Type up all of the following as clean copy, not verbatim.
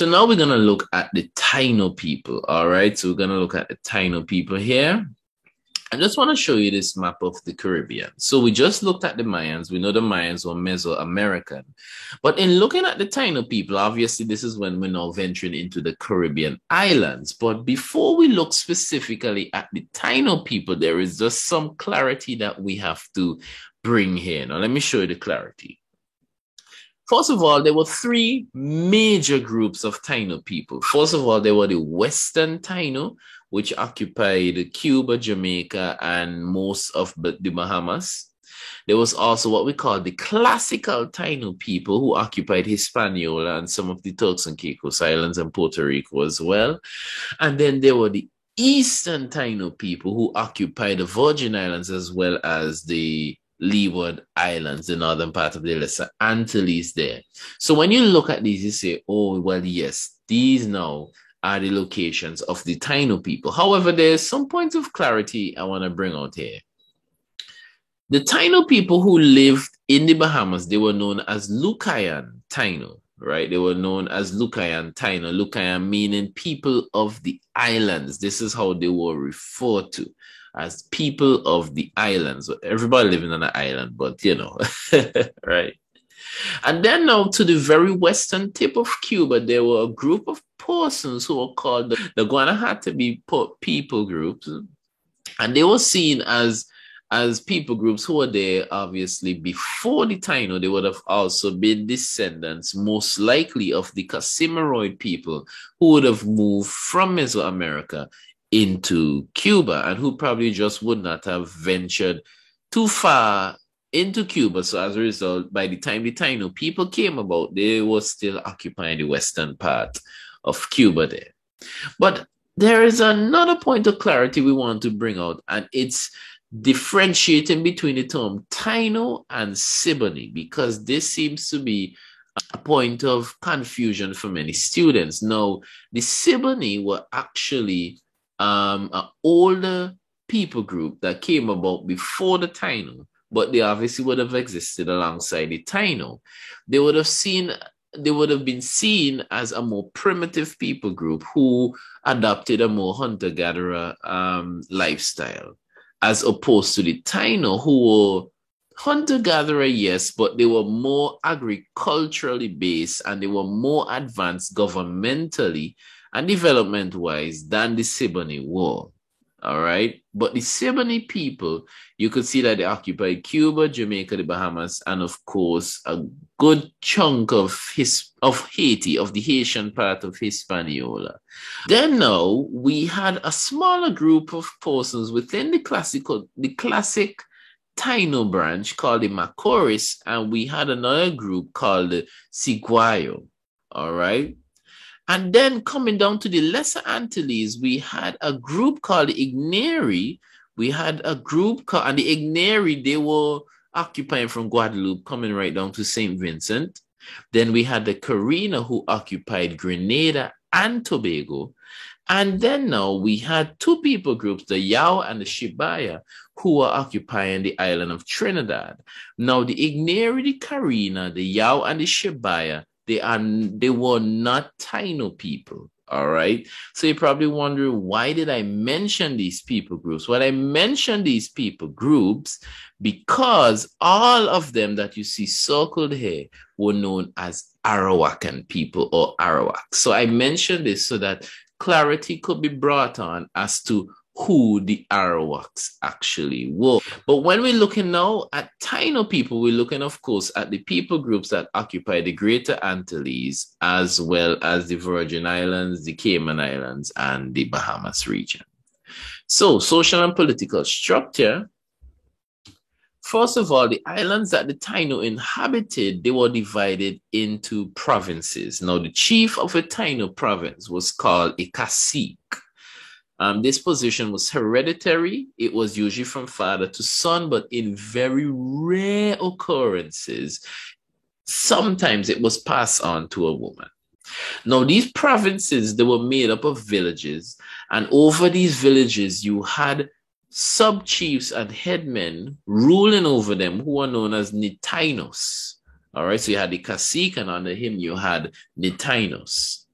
So now we're going to look at the Taino people. All right. So we're going to look at the Taino people here. I just want to show you this map of the Caribbean. So we just looked at the Mayans. We know the Mayans were Mesoamerican. But in looking at the Taino people, obviously this is when we're now venturing into the Caribbean islands. But before we look specifically at the Taino people, there is just some clarity that we have to bring here. Now, let me show you the clarity. First of all, there were three major groups of Taino people. First of all, there were the Western Taino, which occupied Cuba, Jamaica, and most of the Bahamas. There was also what we call the classical Taino people who occupied Hispaniola and some of the Turks and Caicos Islands and Puerto Rico as well. And then there were the Eastern Taino people who occupied the Virgin Islands as well as the Leeward Islands, the northern part of the Lesser Antilles there. So when you look at these, you say, oh, well, yes, these now are the locations of the Taino people. However, there's some points of clarity I want to bring out here. The Taino people who lived in the Bahamas, they were known as Lucayan Taino, right? They were known as Lucayan Taino. Lucayan meaning people of the islands. This is how they were referred to, as people of the islands. Everybody living on an island, but you know, right? And then now to the very western tip of Cuba, there were a group of persons who were called the Guanahatabey people groups. And they were seen as people groups who were there, obviously, before the Taino. They would have also been descendants, most likely, of the Casimaroid people who would have moved from Mesoamerica into Cuba and who probably just would not have ventured too far into Cuba. So as a result, by the time the Taino people came about, they were still occupying the western part of Cuba there. But there is another point of clarity we want to bring out, and it's differentiating between the term Taino and Siboney, because this seems to be a point of confusion for many students. Now, the Siboney were actually an older people group that came about before the Taino, but they obviously would have existed alongside the Taino. They would have been seen as a more primitive people group who adopted a more hunter-gatherer lifestyle, as opposed to the Taino, who were hunter-gatherer, yes, but they were more agriculturally based and they were more advanced governmentally and development-wise than the Siboney were. All right. But the Siboney people, you could see that they occupied Cuba, Jamaica, the Bahamas, and of course, a good chunk of Haiti, of the Haitian part of Hispaniola. Then now we had a smaller group of persons within the classic Taino branch called the Macoris, and we had another group called the Siguayo. All right. And then coming down to the Lesser Antilles, we had a group called the Igneri. We had a group called, and the Igneri, they were occupying from Guadeloupe, coming right down to St. Vincent. Then we had the Carina, who occupied Grenada and Tobago. And then now we had two people groups, the Yao and the Shibaya, who were occupying the island of Trinidad. Now the Igneri, the Carina, the Yao and the Shibaya, they were not Taino people, all right? So you're probably wondering, why did I mention these people groups? Well, I mentioned these people groups because all of them that you see circled here were known as Arawakan people or Arawak. So I mentioned this so that clarity could be brought on as to who the Arawaks actually were. But when we're looking now at Taino people, we're looking, of course, at the people groups that occupy the Greater Antilles, as well as the Virgin Islands, the Cayman Islands, and the Bahamas region. So, social and political structure. First of all, the islands that the Taino inhabited, they were divided into provinces. Now, the chief of a Taino province was called a cacique. This position was hereditary. It was usually from father to son, but in very rare occurrences, sometimes it was passed on to a woman. Now, these provinces, they were made up of villages, and over these villages, you had sub-chiefs and headmen ruling over them who were known as Nitainos. All right, so you had the cacique, and under him, you had Nitainos.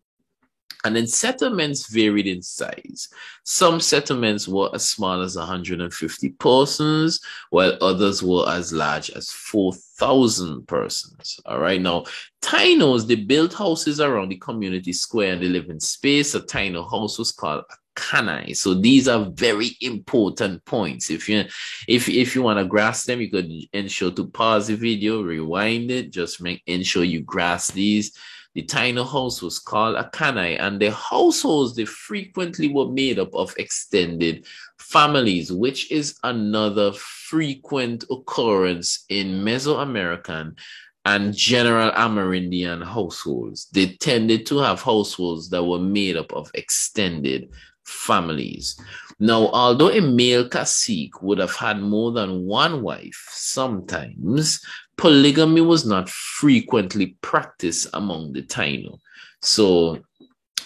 And then settlements varied in size. Some settlements were as small as 150 persons, while others were as large as 4,000 persons. All right. Now, Tainos, they built houses around the community square and they live in space. A Taino house was called a kanai. So these are very important points. If you want to grasp them, you could ensure to pause the video, rewind it, just ensure you grasp these. The Taino house was called a kanai, and the households, they frequently were made up of extended families, which is another frequent occurrence in Mesoamerican and general Amerindian households. They tended to have households that were made up of extended families. Now, although a male cacique would have had more than one wife, sometimes polygamy was not frequently practiced among the Taino. So,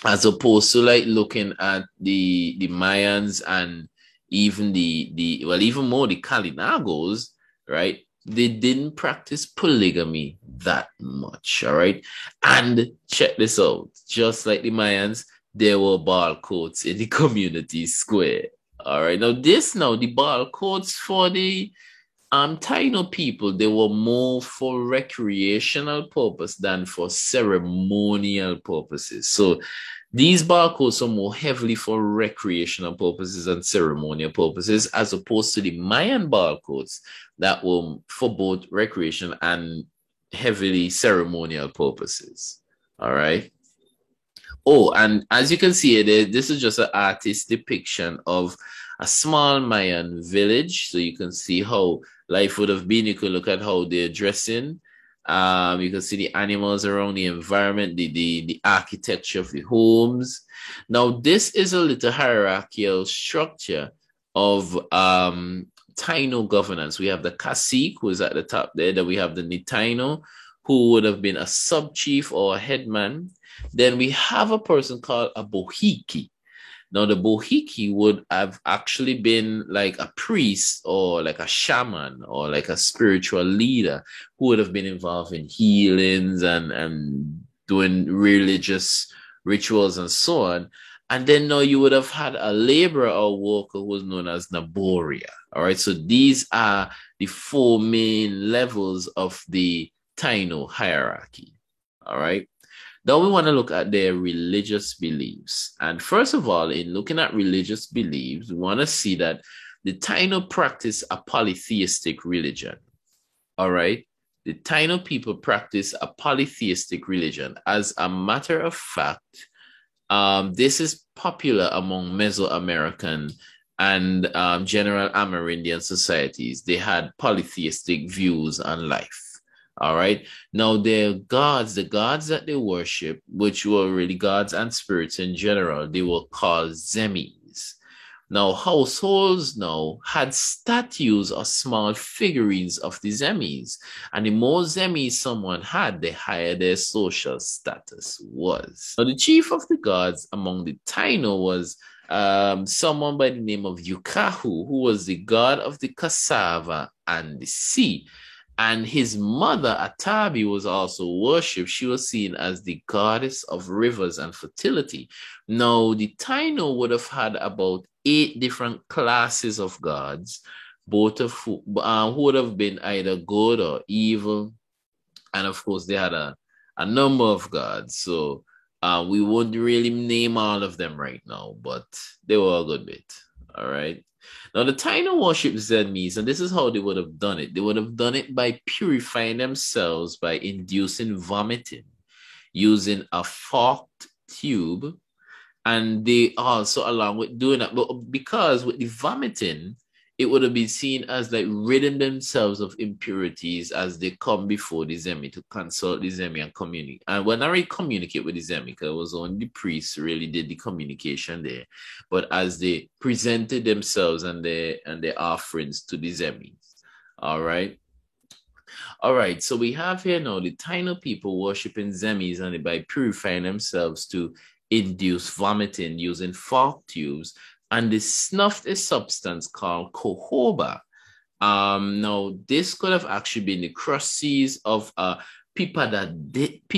as opposed to like looking at the Mayans and even even more the Kalinagos, right? They didn't practice polygamy that much, all right? And check this out, just like the Mayans, there were ball courts in the community square. All right. Now, the ball courts for the Taino people, they were more for recreational purpose than for ceremonial purposes. So these ball courts are more heavily for recreational purposes and ceremonial purposes, as opposed to the Mayan ball courts that were for both recreation and heavily ceremonial purposes. All right. Oh, and as you can see, this is just an artist's depiction of a small Mayan village. So you can see how life would have been. You can look at how they're dressing. You can see the animals around, the environment, the architecture of the homes. Now, this is a little hierarchical structure of Taino governance. We have the cacique, who is at the top there. Then we have the Nitaino, who would have been a sub-chief or a headman. Then we have a person called a bohiki. Now, the bohiki would have actually been like a priest or like a shaman or like a spiritual leader who would have been involved in healings and doing religious rituals and so on. And then now you would have had a laborer or worker who was known as Naboria. All right. So these are the four main levels of the Taino hierarchy. All right. Now we want to look at their religious beliefs. And first of all, in looking at religious beliefs, we want to see that the Taino practice a polytheistic religion. All right. The Taino people practice a polytheistic religion. As a matter of fact, this is popular among Mesoamerican and general Amerindian societies. They had polytheistic views on life. All right. Now, their gods, the gods that they worship, which were really gods and spirits in general, they were called zemis. Now, households now had statues or small figurines of the zemis. And the more zemis someone had, the higher their social status was. Now, the chief of the gods among the Taino was someone by the name of Yukahu, who was the god of the cassava and the sea. And his mother, Atabi, was also worshipped. She was seen as the goddess of rivers and fertility. Now, the Taino would have had about 8 different classes of gods, both of who would have been either good or evil. And of course, they had a number of gods. So we won't really name all of them right now, but they were a good bit. All right. Now, the Taino worship zemis, and this is how they would have done it. They would have done it by purifying themselves by inducing vomiting, using a forked tube, and they also, along with doing that, but because with the vomiting, it would have been seen as like ridding themselves of impurities as they come before the Zemi to consult the Zemi and communicate. And when I really communicate with the Zemi, because it was only the priests really did the communication there, but as they presented themselves and their offerings to the Zemi. All right. All right, so we have here now the Taino people worshiping Zemis and by purifying themselves to induce vomiting using fork tubes, and they snuffed a substance called cohoba. Now, this could have actually been the crust seeds of a Pipadadenia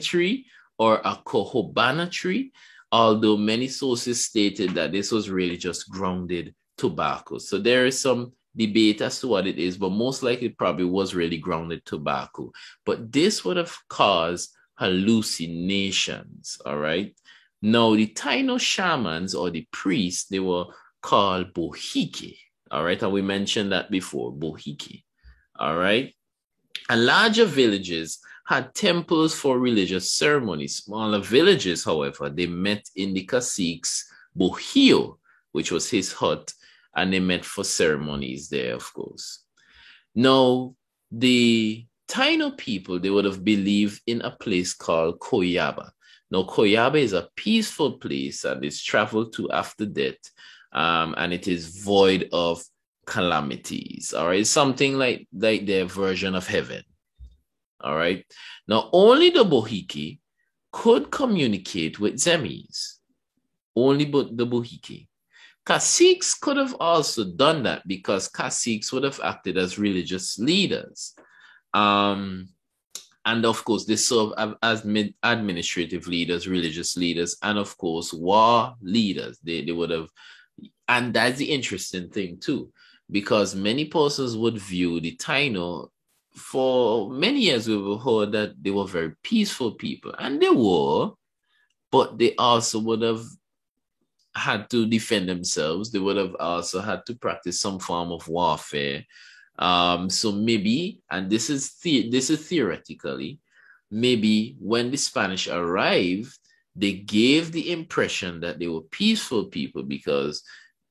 tree or a cohobana tree, although many sources stated that this was really just grounded tobacco. So there is some debate as to what it is, but most likely it probably was really grounded tobacco. But this would have caused hallucinations, all right? Now, the Taino shamans or the priests, they were called bohike, all right? And we mentioned that before, bohike, all right? And larger villages had temples for religious ceremonies. Smaller villages, however, they met in the cacique's bohio, which was his hut, and they met for ceremonies there, of course. Now, the Taino people, they would have believed in a place called Koyaba. Now, Koyaba is a peaceful place and is traveled to after death, and it is void of calamities. All right, it's something like their version of heaven. All right. Now, only the Bohike could communicate with Zemis. Only the Bohike. Caciques could have also done that because caciques would have acted as religious leaders. And of course, they serve as administrative leaders, religious leaders, and of course, war leaders. They would have, and that's the interesting thing too, because many persons would view the Taino. For many years, we've heard that they were very peaceful people, and they were, but they also would have had to defend themselves. They would have also had to practice some form of warfare. So maybe, and this is theoretically, maybe when the Spanish arrived, they gave the impression that they were peaceful people because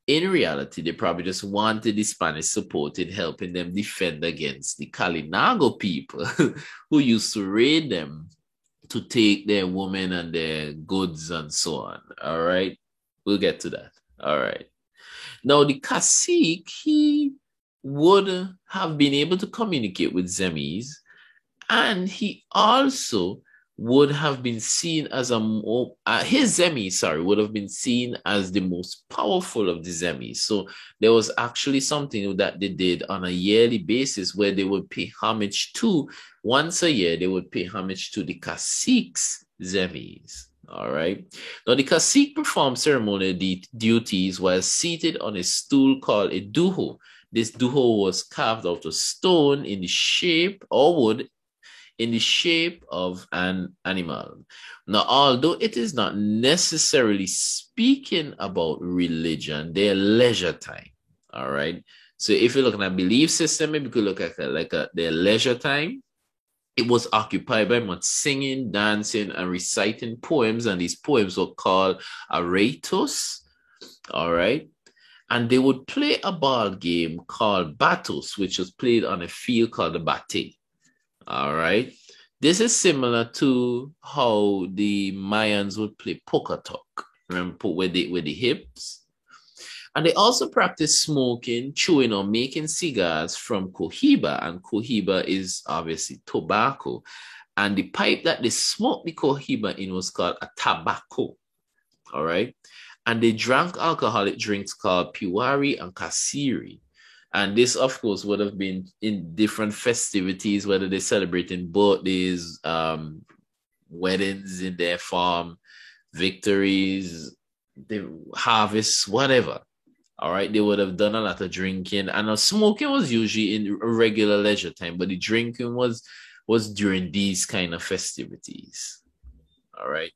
in reality, they probably just wanted the Spanish support in helping them defend against the Kalinago people who used to raid them to take their women and their goods and so on. All right. We'll get to that. All right. Now, the cacique, he would have been able to communicate with Zemis, and he also would have been seen as his Zemi, would have been seen as the most powerful of the Zemis. So there was actually something that they did on a yearly basis where they would pay homage to, once a year, they would pay homage to the cacique's Zemis. All right. Now, the cacique performed ceremonial duties while seated on a stool called a duho. This duho was carved out of stone in the shape or wood in the shape of an animal. Now, although it is not necessarily speaking about religion, their leisure time. All right. So if you look at a belief system, maybe you could look at their leisure time. It was occupied by much singing, dancing, and reciting poems, and these poems were called aretos, all right? And they would play a ball game called batos, which was played on a field called the bate, all right? This is similar to how the Mayans would play Pocatawk, remember, with the hips? And they also practice smoking, chewing, or making cigars from cohiba. And cohiba is obviously tobacco. And the pipe that they smoked the cohiba in was called a tabaco. All right. And they drank alcoholic drinks called piwari and kasiri. And this, of course, would have been in different festivities, whether they're celebrating birthdays, weddings in their farm, victories, the harvests, whatever. All right, they would have done a lot of drinking, and smoking was usually in regular leisure time, but the drinking was during these kind of festivities. All right,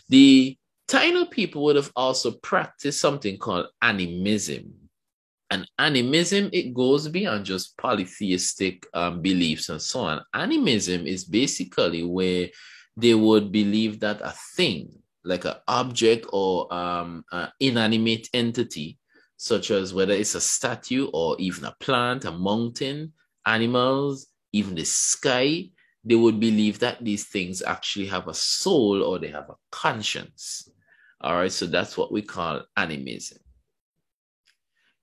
the Taino people would have also practiced something called animism, and animism, it goes beyond just polytheistic beliefs and so on. Animism is basically where they would believe that a thing, like an object or an inanimate entity, such as whether it's a statue or even a plant, a mountain, animals, even the sky, they would believe that these things actually have a soul or they have a conscience. All right, so that's what we call animism.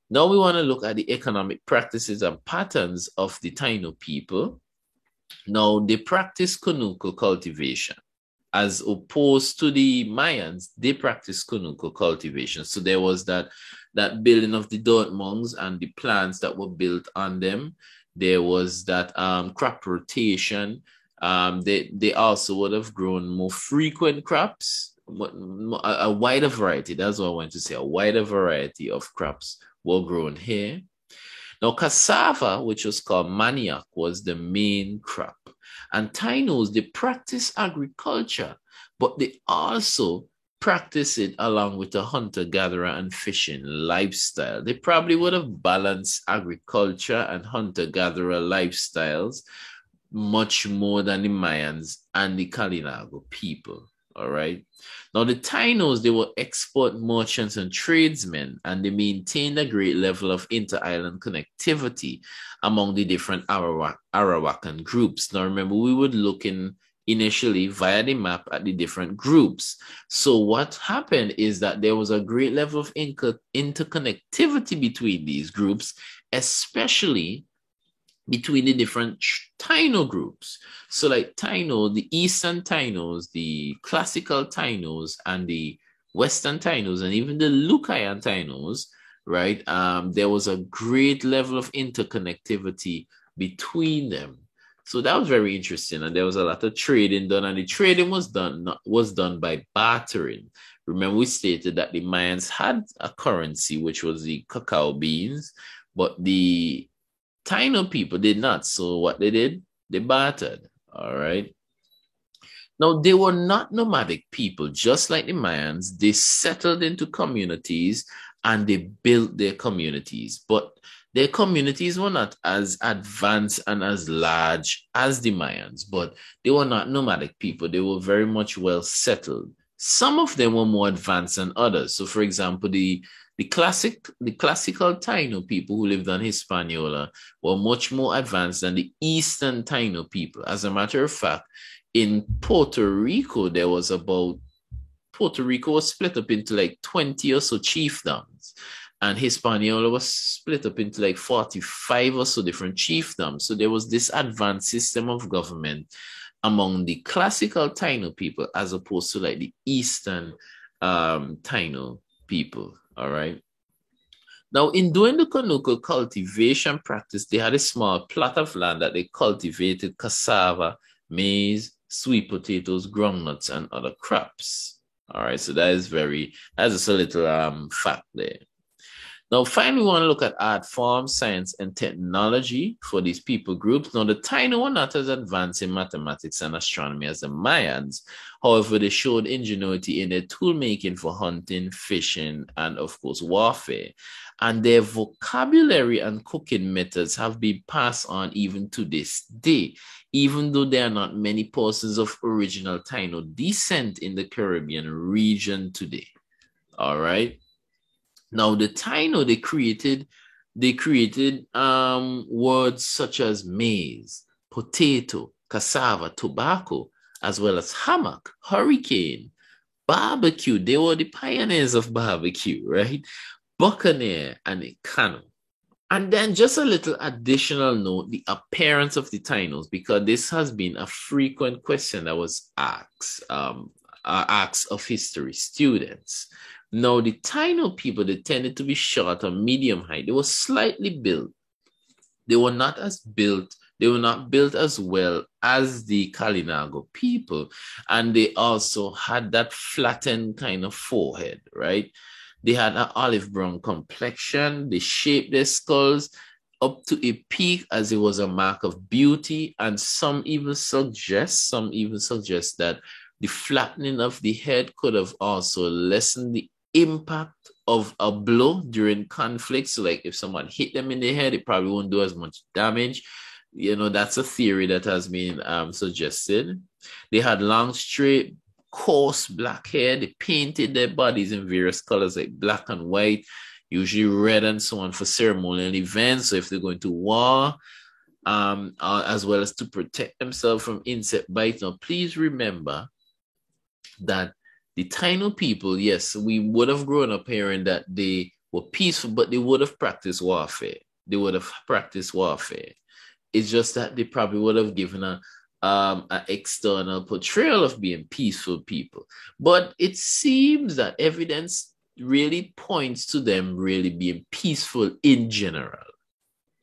Now we want to look at the economic practices and patterns of the Taino people. Now, they practice conuco cultivation. As opposed to the Mayans, they practice conuco cultivation. So there was that building of the dirt mounds and the plants that were built on them. There was that crop rotation, They also would have grown more frequent crops, a wider variety. That's what I want to say. A wider variety of crops were grown here. Now, cassava, which was called manioc, was the main crop. And Tainos, they practice agriculture, but they also practice it along with a hunter-gatherer and fishing lifestyle. They probably would have balanced agriculture and hunter-gatherer lifestyles much more than the Mayans and the Kalinago people. All right. Now, the Tainos, they were export merchants and tradesmen, and they maintained a great level of inter-island connectivity among the different Arawakan groups. Now, remember, we were looking initially via the map at the different groups. So what happened is that there was a great level of interconnectivity between these groups, especially between the different Taino groups. So like Taino, the Eastern Tainos, the classical Tainos, and the Western Tainos, and even the Lucayan Tainos, right? There was a great level of interconnectivity between them. So that was very interesting. And there was a lot of trading done, and the trading was done by bartering. Remember, we stated that the Mayans had a currency, which was the cacao beans, but the Taino people did not. So what they did, they bartered. All right. Now, they were not nomadic people, just like the Mayans. They settled into communities and they built their communities, but their communities were not as advanced and as large as the Mayans, but they were not nomadic people. They were very much well settled. Some of them were more advanced than others. So, for example, the classical Taino people who lived on Hispaniola were much more advanced than the Eastern Taino people. As a matter of fact, in Puerto Rico, Puerto Rico was split up into like 20 or so chiefdoms, and Hispaniola was split up into like 45 or so different chiefdoms. So there was this advanced system of government among the classical Taino people as opposed to like the Eastern Taino people. All right. Now, in doing the Conuco cultivation practice, they had a small plot of land that they cultivated cassava, maize, sweet potatoes, groundnuts, and other crops. All right. So that's just a little fact there. Now, finally, we want to look at art forms, science, and technology for these people groups. Now, the Taino were not as advanced in mathematics and astronomy as the Mayans. However, they showed ingenuity in their tool making for hunting, fishing, and, of course, warfare. And their vocabulary and cooking methods have been passed on even to this day, even though there are not many persons of original Taino descent in the Caribbean region today. All right. Now, the Taino, they created words such as maize, potato, cassava, tobacco, as well as hammock, hurricane, barbecue. They were the pioneers of barbecue, right? Buccaneer and a canoe. And then just a little additional note, the appearance of the Tainos, because this has been a frequent question that was asked of history students. Now, the Taino people, they tended to be short or medium height. They were slightly built. They were not built as well as the Kalinago people. And they also had that flattened kind of forehead, right? They had an olive brown complexion. They shaped their skulls up to a peak as it was a mark of beauty. And some even suggest that the flattening of the head could have also lessened the impact of a blow during conflict. So like if someone hit them in the head, it probably won't do as much damage. You know, that's a theory that has been suggested. They had long, straight, coarse black hair. They painted their bodies in various colors like black and white, usually red and so on for ceremonial events. So if they're going to war, as well as to protect themselves from insect bites. Now, please remember that the Taino people, yes, we would have grown up hearing that they were peaceful, but they would have practiced warfare. It's just that they probably would have given an external portrayal of being peaceful people. But it seems that evidence really points to them really being peaceful in general.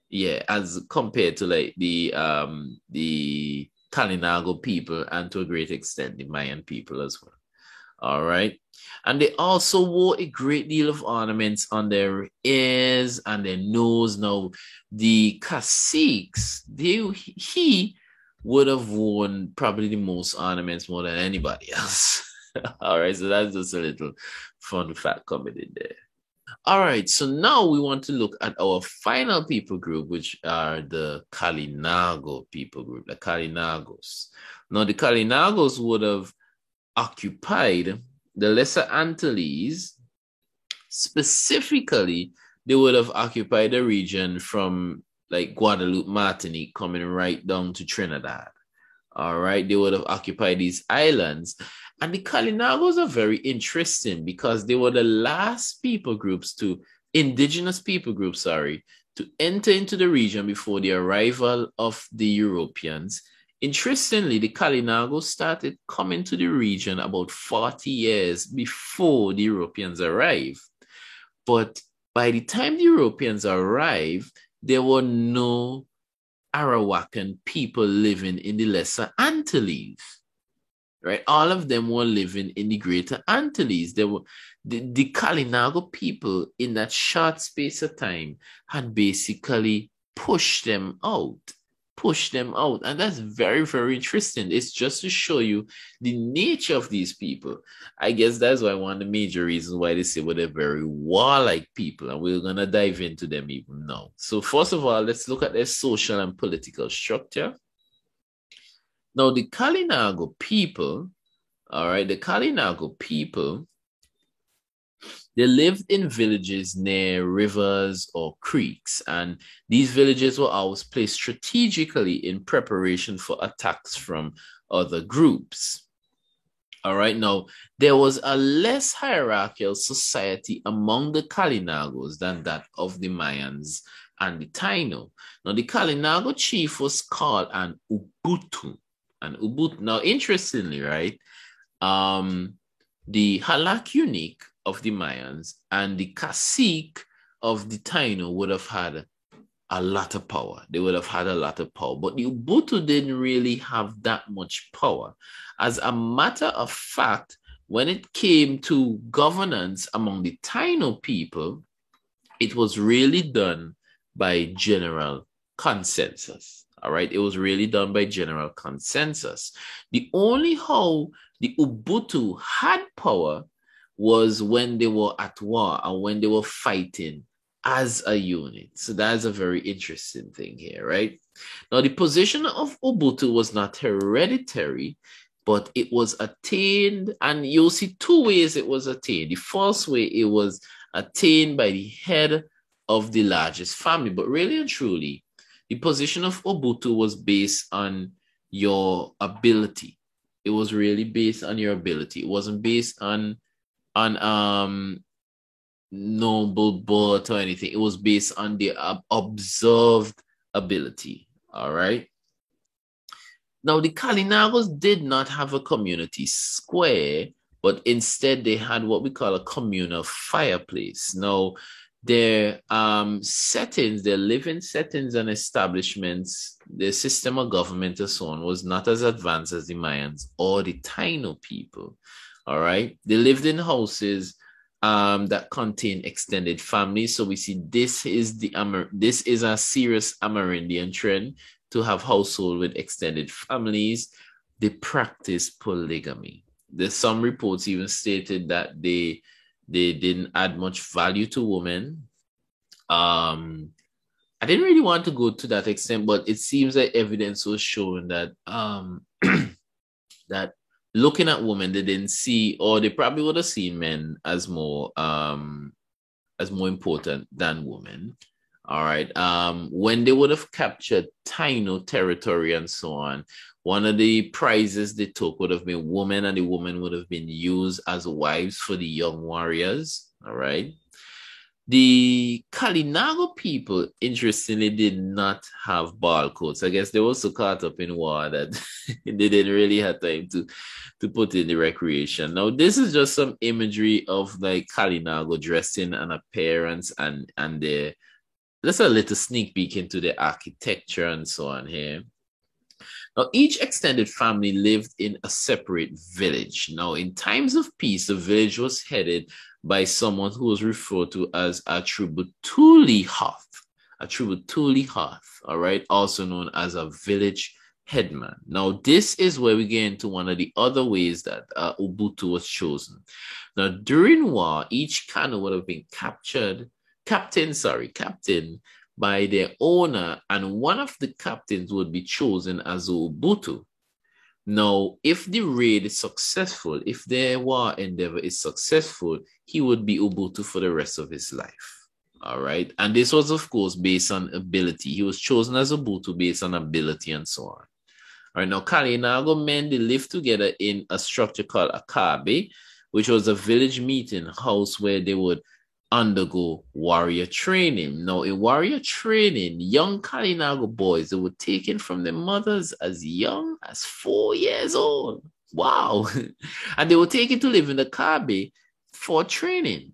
Yeah, as compared to like the Kalinago people and to a great extent the Mayan people as well. All right. And they also wore a great deal of ornaments on their ears and their nose. Now, the caciques, he would have worn probably the most ornaments more than anybody else. All right. So that's just a little fun fact coming in there. All right, so now we want to look at our final people group, which are the Kalinago people group, the Kalinagos. Now, the Kalinagos would have occupied the Lesser Antilles. Specifically, they would have occupied the region from like Guadeloupe, Martinique, coming right down to Trinidad. All right, they would have occupied these islands. And the Kalinagos are very interesting because they were the last indigenous people groups, to enter into the region before the arrival of the Europeans. Interestingly, the Kalinagos started coming to the region about 40 years before the Europeans arrived. But by the time the Europeans arrived, there were no Arawakan people living in the Lesser Antilles. Right, all of them were living in the Greater Antilles. They were the Kalinago people in that short space of time had basically pushed them out, and that's very, very interesting. It's just to show you the nature of these people. I guess that's why one of the major reasons why they say well, they're very warlike people, and we're gonna dive into them even now. So first of all, let's look at their social and political structure. Now, the Kalinago people, all right, they lived in villages near rivers or creeks, and these villages were always placed strategically in preparation for attacks from other groups. All right, now, there was a less hierarchical society among the Kalinagos than that of the Mayans and the Taino. Now, the Kalinago chief was called an Ubuntu. Now, interestingly, right, the Halak Unique of the Mayans and the Cacique of the Taino would have had a lot of power. They would have had a lot of power, but the Ubuntu didn't really have that much power. As a matter of fact, when it came to governance among the Taino people, it was really done by general consensus. All right, it was really done by general consensus. The only how the Ubuntu had power was when they were at war and when they were fighting as a unit. So that's a very interesting thing here, right? Now, the position of Ubuntu was not hereditary, but it was attained, and you'll see two ways it was attained. The first way, it was attained by the head of the largest family, but really and truly, the position of Ubuntu was based on your ability. It was really based on your ability. It wasn't based on noble birth or anything. It was based on the observed ability. All right. Now, the Kalinagos did not have a community square, but instead they had what we call a communal fireplace. Now, their settings, their living settings and establishments, their system of government and so on was not as advanced as the Mayans or the Taino people. All right. They lived in houses that contain extended families. So we see this is a serious Amerindian trend to have household with extended families. They practice polygamy. There's some reports even stated that they didn't add much value to women. I didn't really want to go to that extent, but it seems like evidence was showing that that looking at women, they didn't see, or they probably would have seen men as more important than women. All right. When they would have captured Taino territory and so on, one of the prizes they took would have been women, and the women would have been used as wives for the young warriors. All right. The Kalinago people, interestingly, did not have ball coats. I guess they were so caught up in war that they didn't really have time to put in the recreation. Now, this is just some imagery of like Kalinago dressing and appearance and their, that's a little sneak peek into the architecture and so on here. Now, each extended family lived in a separate village. Now, in times of peace, the village was headed by someone who was referred to as a Tributuli Hoth. A Tributuli Hoth, all right, also known as a village headman. Now, this is where we get into one of the other ways that Ubuntu was chosen. Now, during war, each canoe would have been captained by their owner, and one of the captains would be chosen as Ubuntu. Now, if the raid is successful, if their war endeavor is successful, he would be Ubuntu for the rest of his life. All right. And this was, of course, based on ability. He was chosen as Ubuntu based on ability and so on. All right. Now, Kalinago men, they lived together in a structure called Akabe, which was a village meeting house where they would undergo warrior training. Now, in warrior training, young Kalinago boys, they were taken from their mothers as young as 4 years old. Wow. And they were taken to live in the Kabe for training.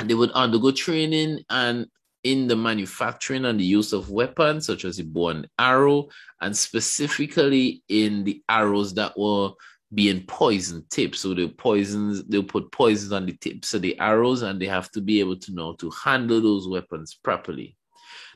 And they would undergo training and in the manufacturing and the use of weapons, such as the bow and arrow, and specifically in the arrows that were being poison tips. So they'll put poisons on the tips of the arrows, and they have to be able to know to handle those weapons properly.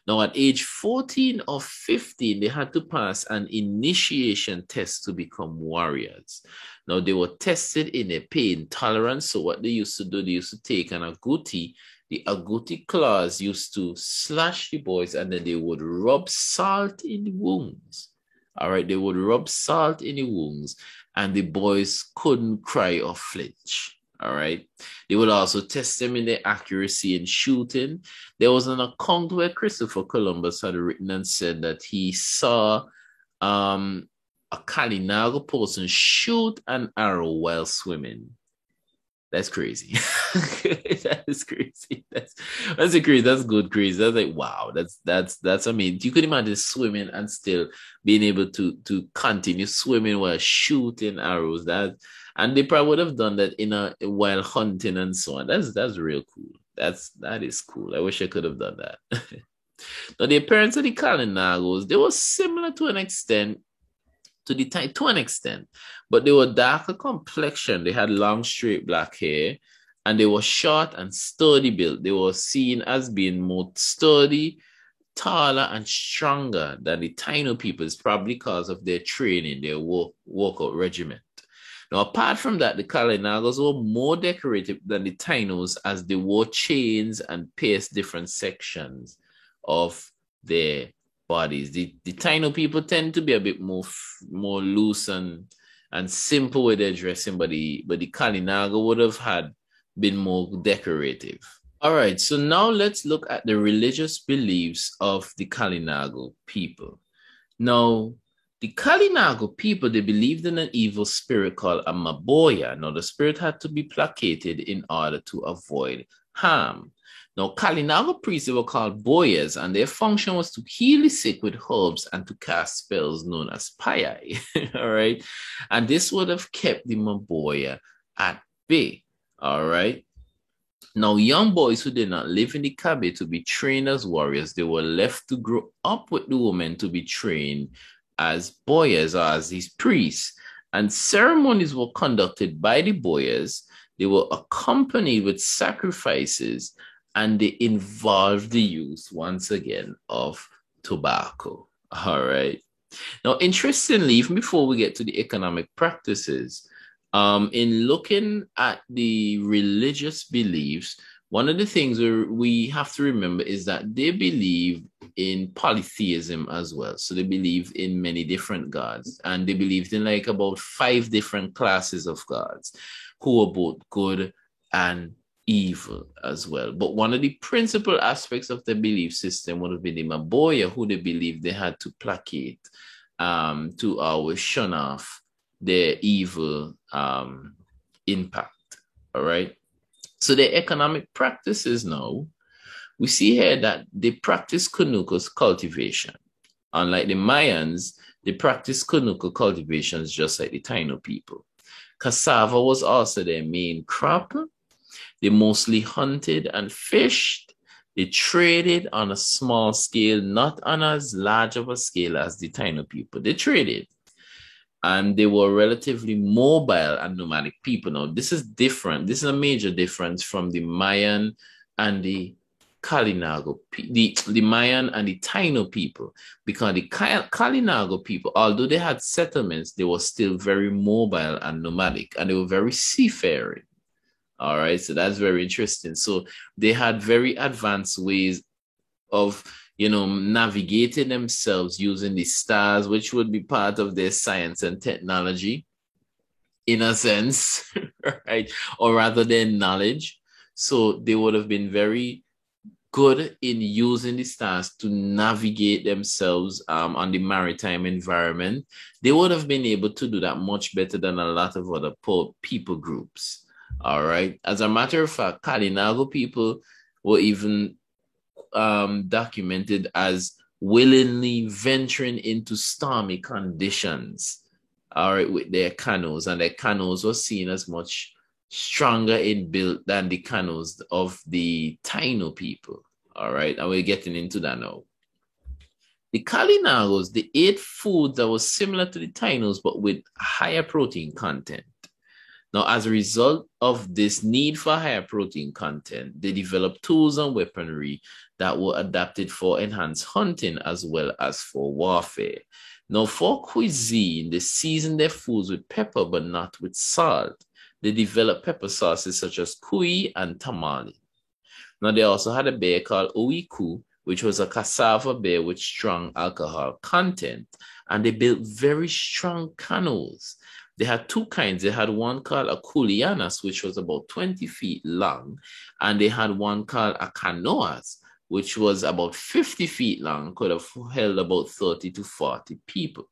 Now, at age 14 or 15, they had to pass an initiation test to become warriors. Now, they were tested in a pain tolerance. So what they used to do, they used to take an agouti. The agouti claws used to slash the boys, and then they would rub salt in the wounds. All right, they would rub salt in the wounds, and the boys couldn't cry or flinch. All right. They would also test them in their accuracy in shooting. There was an account where Christopher Columbus had written and said that he saw a Kalinago person shoot an arrow while swimming. That's crazy. That is crazy. That's crazy. That's good crazy. That's like, wow. That's I mean, you could imagine swimming and still being able to continue swimming while shooting arrows. And they probably would have done that while hunting and so on. That's real cool. That is cool. I wish I could have done that. Now, the appearance of the Kalinagos, they were similar to an extent, but they were darker complexion. They had long, straight black hair, and they were short and sturdy built. They were seen as being more sturdy, taller, and stronger than the Taino people. It's probably because of their training, their workout regimen. Now, apart from that, the Kalinagos were more decorative than the Tainos, as they wore chains and pierced different sections of their bodies. The Taino people tend to be a bit more loose and simple with their dressing, but the Kalinago would have been more decorative. All right, so now let's look at the religious beliefs of the Kalinago people. Now, the Kalinago people, they believed in an evil spirit called a Maboya. Now, the spirit had to be placated in order to avoid harm. Now, Kalinago priests were called boyas, and their function was to heal the sick with herbs and to cast spells known as payai. All right. And this would have kept the Maboya at bay. All right. Now, young boys who did not live in the Kabe to be trained as warriors, they were left to grow up with the women to be trained as boyas or as these priests. And ceremonies were conducted by the boyas. They were accompanied with sacrifices, and they involved the use, once again, of tobacco. All right. Now, interestingly, even before we get to the economic practices, in looking at the religious beliefs, one of the things we have to remember is that they believe in polytheism as well. So they believe in many different gods, and they believed in like about 5 different classes of gods who are both good and evil as well. But one of the principal aspects of the belief system would have been the Maboya, who they believed they had to placate to always shun off their evil impact. All right. So the economic practices now, we see here that they practice Conucos cultivation. Unlike the Mayans, they practice Conuco cultivations just like the Taino people. Cassava was also their main crop. They mostly hunted and fished. They traded on a small scale, not on as large of a scale as the Taino people. They traded. and they were relatively mobile and nomadic people. Now, this is different. This is a major difference from the Mayan and the Kalinago, the Mayan and the Taino people, because the Kalinago people, although they had settlements, they were still very mobile and nomadic, and they were very seafaring. All right, so that's very interesting. So they had very advanced ways of, navigating themselves using the stars, which would be part of their science and technology, in a sense, right? Or rather, their knowledge. So they would have been very good in using the stars to navigate themselves on the maritime environment. They would have been able to do that much better than a lot of other people groups. All right. As a matter of fact, Kalinago people were even documented as willingly venturing into stormy conditions, all right, with their canoes, and their canoes were seen as much stronger in build than the canoes of the Taino people. All right, and we're getting into that now. The Kalinagos, they ate food that was similar to the Tainos, but with higher protein content. Now, as a result of this need for higher protein content, they developed tools and weaponry that were adapted for enhanced hunting as well as for warfare. Now, for cuisine, they seasoned their foods with pepper, but not with salt. They developed pepper sauces such as cuy and tamale. Now, they also had a bear called Oiku, which was a cassava bear with strong alcohol content, and they built very strong canoes. They had two kinds. They had one called a kulianas, which was about 20 feet long, and they had one called a canoas, which was about 50 feet long, could have held about 30 to 40 people.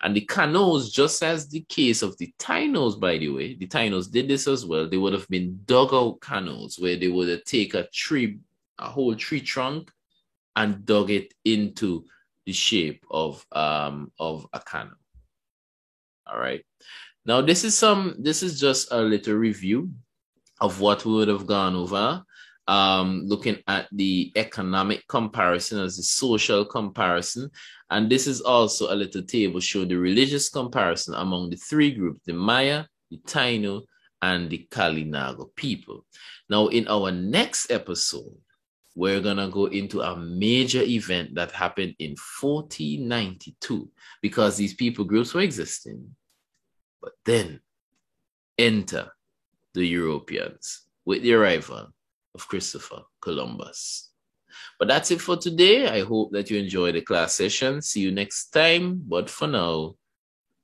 And the canoes, just as the case of the Tainos, by the way, the Tainos did this as well. They would have been dugout canoes where they would take a whole tree trunk, and dug it into the shape of a canoe. All right. Now, this is just a little review of what we would have gone over, looking at the economic comparison as the social comparison. And this is also a little table showing the religious comparison among the three groups, the Maya, the Taino, and the Kalinago people. Now, in our next episode, we're going to go into a major event that happened in 1492, because these people groups were existing. But then enter the Europeans with the arrival of Christopher Columbus. But that's it for today. I hope that you enjoyed the class session. See you next time. But for now,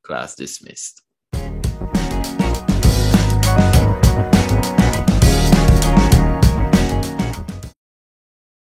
class dismissed.